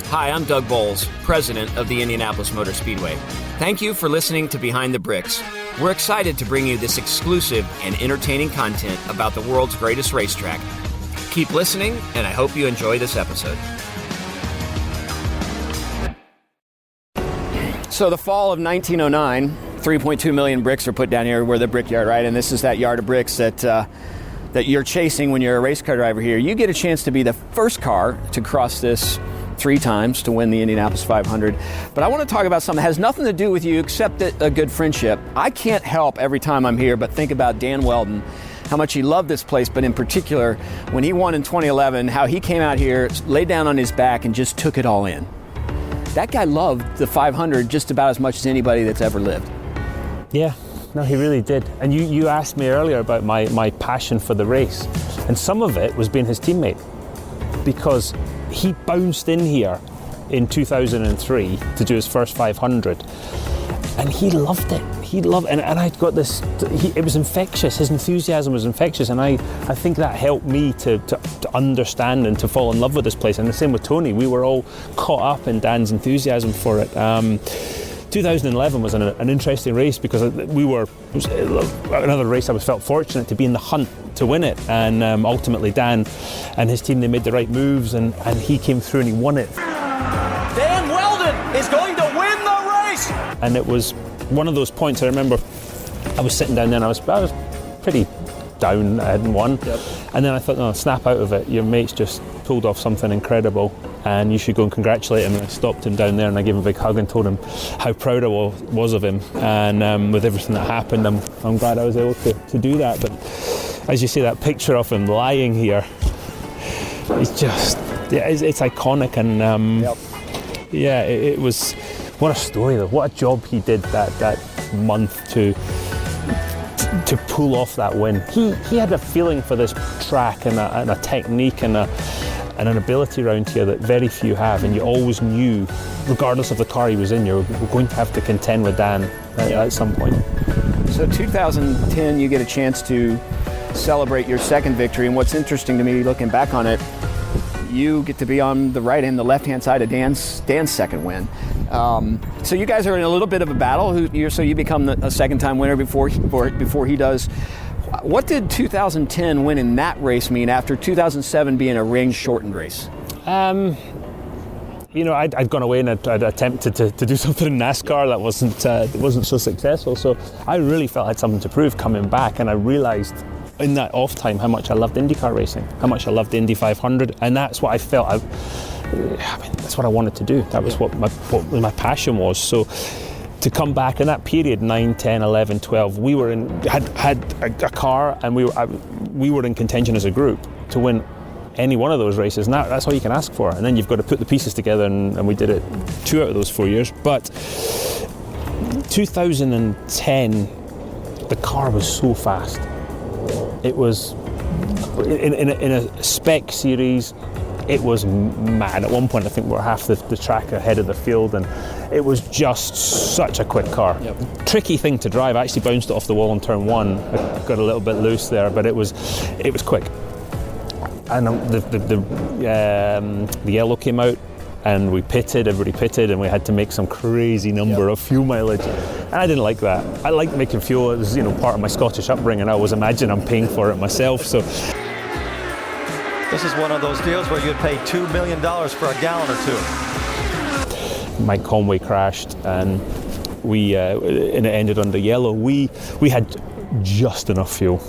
Hi, I'm Doug Bowles, president of the Indianapolis Motor Speedway. Thank you for listening to Behind the Bricks. We're excited to bring you this exclusive and entertaining content about the world's greatest racetrack. Keep listening, and I hope you enjoy this episode. So the fall of 1909, 3.2 million bricks are put down here. We're the brickyard, right? And this is that yard of bricks that you're chasing when you're a race car driver here. You get a chance to be the first car to cross this 3 times to win the Indianapolis 500. But I want to talk about something that has nothing to do with you except a good friendship. I can't help every time I'm here but think about Dan Weldon, how much he loved this place, but in particular, when he won in 2011, how he came out here, laid down on his back, and just took it all in. That guy loved the 500 just about as much as anybody that's ever lived. Yeah, no, he really did. And you asked me earlier about my passion for the race, and some of it was being his teammate, because he bounced in here in 2003 to do his first 500, and he loved it. He loved it, and I'd got this, it was infectious. His enthusiasm was infectious, and I think that helped me to understand and to fall in love with this place. And the same with Tony. We were all caught up in Dan's enthusiasm for it. 2011 was an interesting race because it was another race I felt fortunate to be in the hunt to win it, and ultimately Dan and his team, they made the right moves, and he came through and he won it. Dan Weldon is going to win the race! And it was one of those points. I remember I was sitting down there and I was pretty down. I hadn't won. Yep. And then I thought, no, snap out of it. Your mate's just pulled off something incredible and you should go and congratulate him. And I stopped him down there and I gave him a big hug and told him how proud I was of him. And with everything that happened, I'm glad I was able to do that. But as you see that picture of him lying here, it's just, yeah, it's iconic. And yeah, it was, what a story though. What a job he did that month to pull off that win. He had a feeling for this track and a technique and an ability around here that very few have, and you always knew, regardless of the car he was in, you were going to have to contend with Dan at some point. So 2010, you get a chance to celebrate your second victory, and what's interesting to me looking back on it, you get to be on the right and the left-hand side of Dan's second win. So you guys are in a little bit of a battle. So you become a second-time winner before he does. What did 2010 win in that race mean after 2007 being a range-shortened race? I'd gone away and I'd attempted to do something in NASCAR that wasn't so successful. So I really felt I had something to prove coming back, and I realised in that off time how much I loved IndyCar racing, how much I loved the Indy 500, and that's what I felt. That's what I wanted to do. That was what my passion was. So to come back in that period, 9, 10, 11, 12, we were had a car, and we were in contention as a group to win any one of those races, and that's all you can ask for. And then you've got to put the pieces together, and we did it 2 out of those 4 years. But 2010, the car was so fast. It was in a spec series. It was mad. At one point, I think we were half the track ahead of the field, and it was just such a quick car. Yep. Tricky thing to drive. I actually bounced it off the wall on turn 1. I got a little bit loose there, but it was quick. And the yellow came out, and we pitted. Everybody pitted, and we had to make some crazy number of fuel mileage. And I didn't like that. I liked making fuel. It was, part of my Scottish upbringing. I always imagine I'm paying for it myself. So this is one of those deals where you'd pay $2 million for a gallon or 2. Mike Conway crashed, and and it ended under yellow. We had just enough fuel.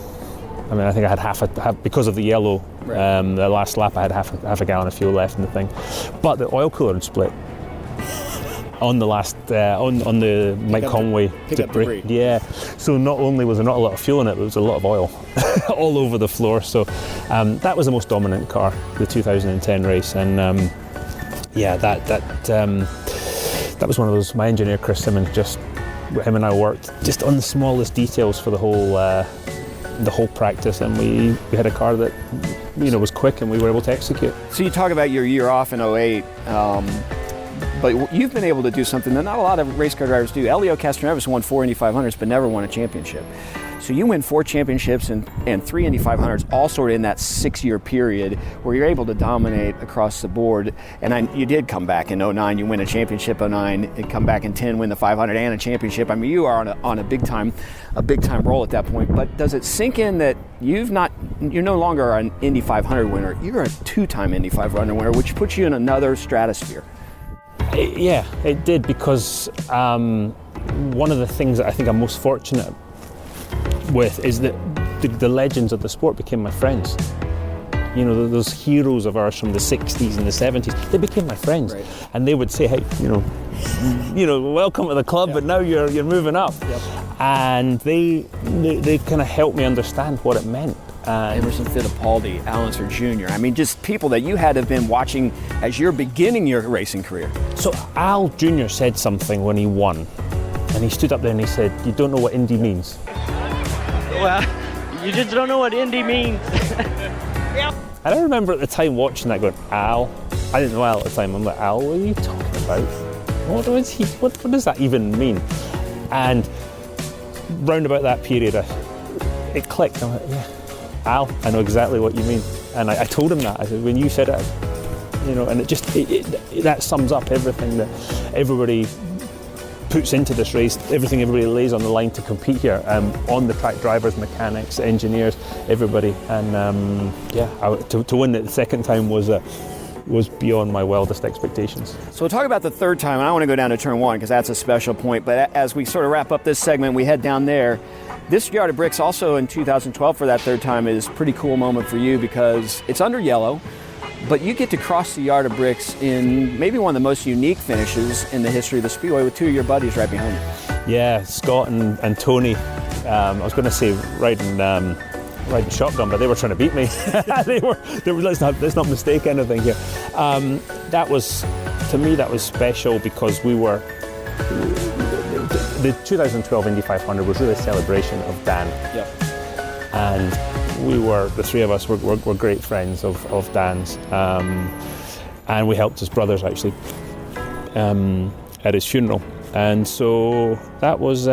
I mean, I think I had half because of the yellow. Right. The last lap, I had half a gallon of fuel left in the thing, but the oil cooler had split on the last on the Mike Conway debris. Yeah. So not only was there not a lot of fuel in it, there was a lot of oil all over the floor. So that was the most dominant car, the 2010 race, and that was one of those. My engineer Chris Simmons, him and I worked just on the smallest details for the whole practice, and we had a car that was quick, and we were able to execute. So you talk about your year off in 08, but you've been able to do something that not a lot of race car drivers do. Elio Castroneves won 4 Indy 500s but never won a championship. So you win 4 championships and 3 Indy 500s, all sort of in that 6-year period where you're able to dominate across the board. And you did come back in 09, you win a championship 09, and come back in 10, win the 500 and a championship. I mean, you are on a big time roll at that point. But does it sink in that you're no longer an Indy 500 winner, you're a 2-time Indy 500 winner, which puts you in another stratosphere? Yeah, it did, because one of the things that I think I'm most fortunate with is that the legends of the sport became my friends. You know, those heroes of ours from the 60s and the 70s, they became my friends. Right. And they would say, hey, you know, welcome to the club, but now you're moving up. Yep. And they kind of helped me understand what it meant. Emerson Fittipaldi, Al Unser Jr. I mean, just people that you had to have been watching as you're beginning your racing career. So Al Jr. said something when he won, and he stood up there and he said, "You don't know what Indy means." Well, you just don't know what Indy means. And I remember at the time watching that going, Al, I didn't know Al at the time, I'm like, Al, what are you talking about? What does that even mean? And round about that period, it clicked. I'm like, yeah, Al, I know exactly what you mean. And I told him that. I said, when you said it, you know, and that sums up everything that everybody puts into this race, everything everybody lays on the line to compete here, on the track, drivers, mechanics, engineers, everybody. And to win it the second time was beyond my wildest expectations. So we'll talk about the third time, and I want to go down to turn 1 because that's a special point. But as we sort of wrap up this segment, we head down there. This yard of bricks also in 2012 for that third time is a pretty cool moment for you because it's under yellow, but you get to cross the yard of bricks in maybe one of the most unique finishes in the history of the Speedway with 2 of your buddies right behind you. Yeah, Scott and Tony. I was going to say riding shotgun, but they were trying to beat me. they were. Let's not mistake anything here. To me, that was special because we were. The 2012 Indy 500 was really a celebration of Dan. Yep. And the three of us were great friends of Dan's. And we helped his brothers actually at his funeral. And so that was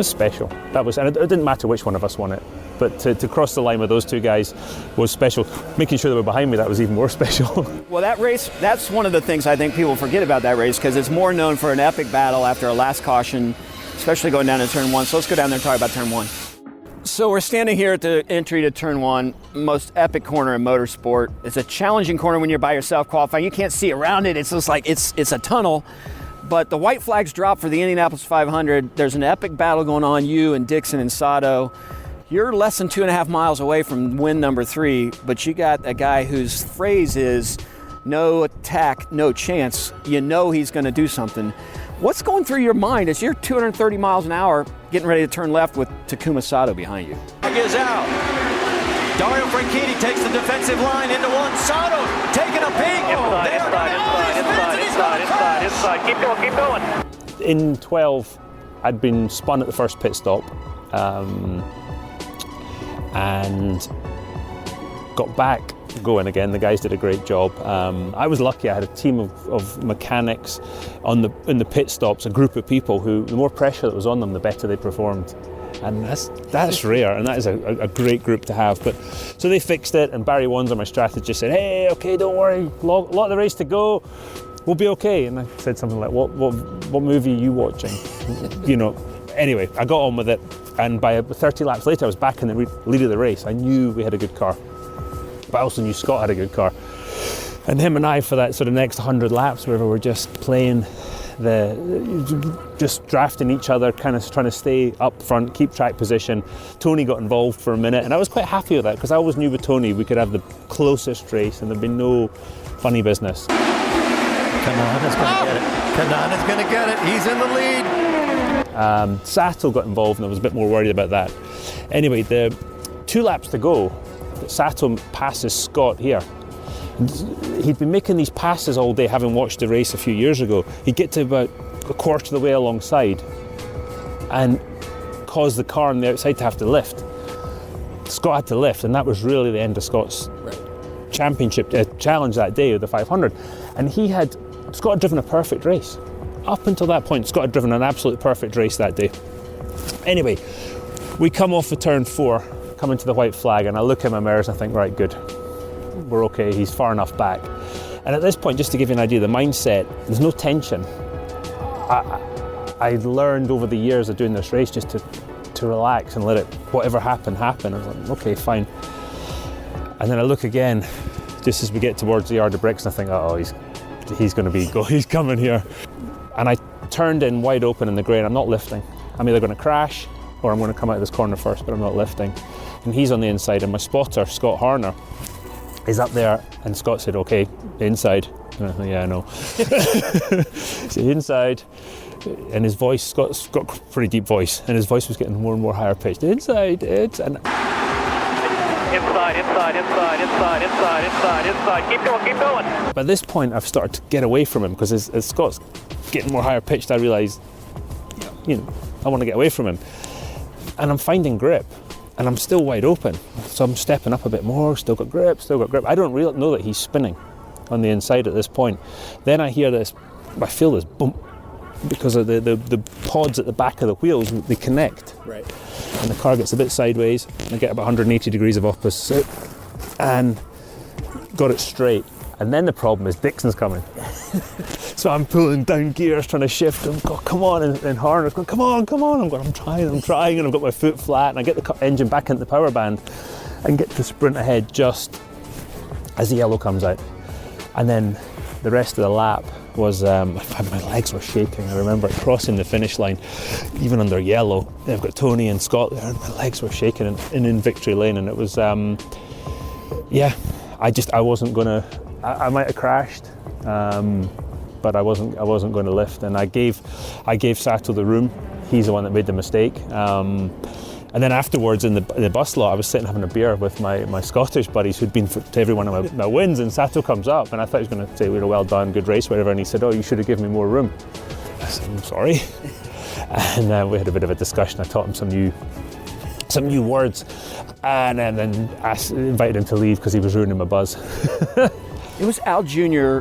special. And it didn't matter which one of us won it. But to cross the line with those two guys was special. Making sure they were behind me, that was even more special. Well, that race, that's one of the things I think people forget about that race because it's more known for an epic battle after a last caution, especially going down to turn 1. So let's go down there and talk about turn 1. So we're standing here at the entry to turn 1, most epic corner in motorsport. It's a challenging corner when you're by yourself qualifying. You can't see around it. It's just like it's a tunnel. But the white flags drop for the Indianapolis 500. There's an epic battle going on, you and Dixon and Sato. You're less than 2.5 miles away from win number 3, but you got a guy whose phrase is no attack, no chance. You know he's going to do something. What's going through your mind as you're 230 miles an hour getting ready to turn left with Takuma Sato behind you? Is out. Dario Franchitti takes the defensive line into 1. Sato taking a peek. Inside. Keep going. In 12, I'd been spun at the first pit stop. And got back going again. The guys did a great job. I was lucky. I had a team of mechanics in the pit stops, a group of people who, the more pressure that was on them, the better they performed. And that's rare, and that is a great group to have. But so they fixed it, and Barry Wanzer, my strategist, said, "Hey, okay, don't worry, lot of the race to go. We'll be okay." And I said something like, "What movie are you watching?" You know. Anyway, I got on with it. And by 30 laps later, I was back in the lead of the race. I knew we had a good car, but I also knew Scott had a good car. And him and I, for that sort of next 100 laps, where we were just playing just drafting each other, kind of trying to stay up front, keep track position. Tony got involved for a minute, and I was quite happy with that because I always knew with Tony we could have the closest race and there'd be no funny business. Kanan is going to get it. Kanan is going to get it. He's in the lead. Sato got involved and I was a bit more worried about that. Anyway, the 2 laps to go, Sato passes Scott here. And he'd been making these passes all day, having watched the race a few years ago. He'd get to about a quarter of the way alongside and cause the car on the outside to have to lift. Scott had to lift, and that was really the end of Scott's championship challenge that day of the 500. And Scott had driven a perfect race. Up until that point, Scott had driven an absolute perfect race that day. Anyway, We come off of turn 4, come into the white flag, and I look in my mirrors and I think, right, good. We're okay, he's far enough back. And at this point, just to give you an idea, the mindset, there's no tension. I learned over the years of doing this race just to relax and let it, whatever happen. I was like, okay, fine. And then I look again, just as we get towards the yard of bricks, and I think, oh, he's going to be, he's coming here. And I turned in wide open in the grey, and I'm not lifting. I'm either going to crash or I'm going to come out of this corner first, but I'm not lifting. And he's on the inside, and my spotter, Scott Horner, is up there, and Scott said, okay, inside. And I thought, yeah, I know. So inside, and his voice, Scott's got a pretty deep voice, and his voice was getting more and more higher pitched. Inside, it's, and inside, keep going. By this point, I've started to get away from him, because as Scott's getting more higher pitched, I realise, I want to get away from him. And I'm finding grip, and I'm still wide open. So I'm stepping up a bit more, still got grip. I don't really know that he's spinning on the inside at this point. Then I hear this, I feel this bump, because of the pods at the back of the wheels, they connect. Right. And the car gets a bit sideways, and I get about 180 degrees of opposite, and got it straight. And then the problem is Dixon's coming. So I'm pulling down gears, trying to shift him. God, come on, and Horner's going, come on. I'm trying, and I've got my foot flat, and I get the engine back into the power band and get to sprint ahead just as the yellow comes out. And then the rest of the lap was, my legs were shaking. I remember crossing the finish line, even under yellow. I've got Tony and Scott there, and my legs were shaking in victory lane, and it was, I wasn't gonna, I might have crashed, but I wasn't going to lift, and I gave Sato the room. He's the one that made the mistake. And then afterwards in the bus lot, I was sitting having a beer with my Scottish buddies who'd been to every one of my wins, and Sato comes up, and I thought he was going to say, well done, good race, whatever, and he said, oh, you should have given me more room. I said, I'm sorry. And we had a bit of a discussion. I taught him some new words, and then invited him to leave because he was ruining my buzz. It was Al Jr.,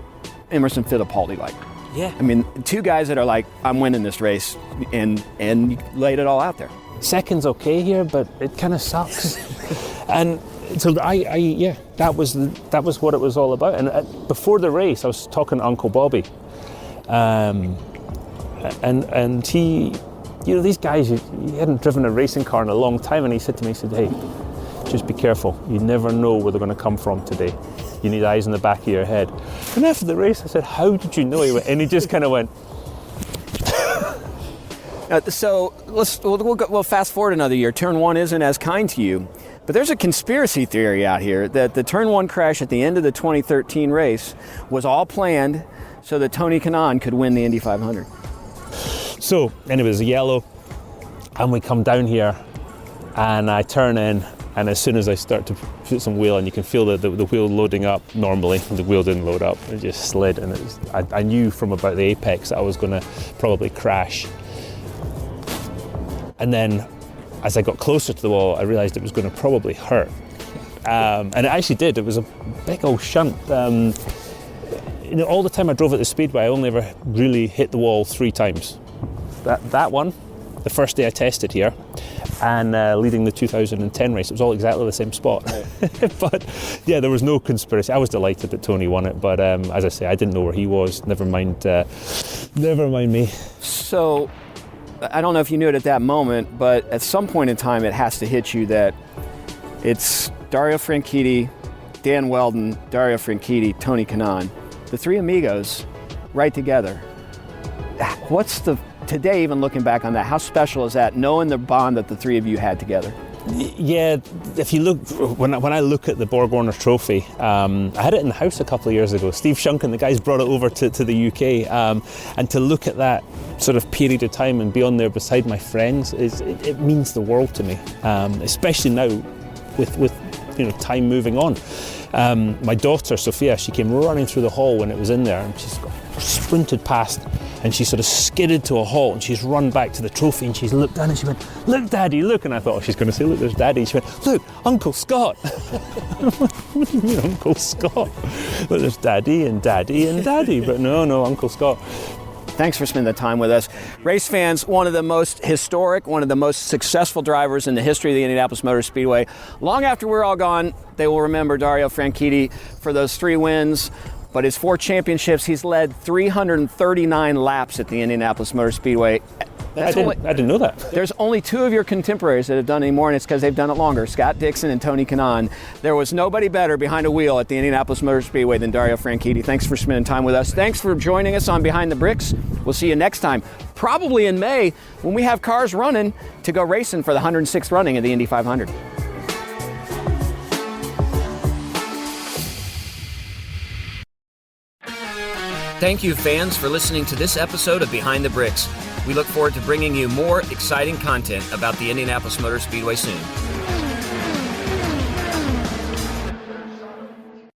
Emerson Fittipaldi-like. Yeah. I mean, two guys that are like, I'm winning this race, and you laid it all out there. Second's okay here, but it kind of sucks. And so that was what it was all about. And before the race, I was talking to Uncle Bobby, and he, these guys, he hadn't driven a racing car in a long time, and he said to me, hey, just be careful. You never know where they're going to come from today. You need eyes in the back of your head. And after the race, I said, how did you know? And he just kind of went. So we'll fast forward another year. Turn 1 isn't as kind to you, but there's a conspiracy theory out here that the Turn 1 crash at the end of the 2013 race was all planned so that Tony Kanaan could win the Indy 500. So, and it was yellow, and we come down here, and I turn in, and as soon as I start to put some wheel in, you can feel the wheel loading up normally. The wheel didn't load up, it just slid, and I knew from about the apex that I was going to probably crash. And then as I got closer to the wall, I realised it was going to probably hurt. And it actually did. It was a big old shunt. All the time I drove at the Speedway, I only ever really hit the wall 3 times. That one, the first day I tested here, and leading the 2010 race. It was all exactly the same spot. But yeah, there was no conspiracy. I was delighted that Tony won it, but as I say, I didn't know where he was. Never mind me. So, I don't know if you knew it at that moment, but at some point in time it has to hit you that it's Dario Franchitti, Dan Weldon, Dario Franchitti, Tony Kanaan, the 3 amigos right together. Today, even looking back on that, how special is that, knowing the bond that the 3 of you had together? Yeah, if you look, when I look at the Borg Warner Trophy, I had it in the house a couple of years ago. Steve Shunkin, the guys, brought it over to the UK, and to look at that sort of period of time and be on there beside my friends, it means the world to me, especially now with time moving on. My daughter Sophia, she came running through the hall when it was in there, and she's sprinted past, and she sort of skidded to a halt, and she's run back to the trophy, and she's looked down and she went, "Look, Daddy, look!" And I thought, oh, she's going to say, "Look, there's Daddy." She went, "Look, Uncle Scott." What do you mean, Uncle Scott? Well, there's Daddy and Daddy and Daddy, but no, Uncle Scott. Thanks for spending the time with us. Race fans, one of the most historic, one of the most successful drivers in the history of the Indianapolis Motor Speedway. Long after we're all gone, they will remember Dario Franchitti for those 3 wins, but his 4 championships. He's led 339 laps at the Indianapolis Motor Speedway. I didn't know that. There's only 2 of your contemporaries that have done any more, and it's because they've done it longer, Scott Dixon and Tony Kanaan. There was nobody better behind a wheel at the Indianapolis Motor Speedway than Dario Franchitti. Thanks for spending time with us. Thanks for joining us on Behind the Bricks. We'll see you next time, probably in May, when we have cars running to go racing for the 106th running of the Indy 500. Thank you, fans, for listening to this episode of Behind the Bricks. We look forward to bringing you more exciting content about the Indianapolis Motor Speedway soon.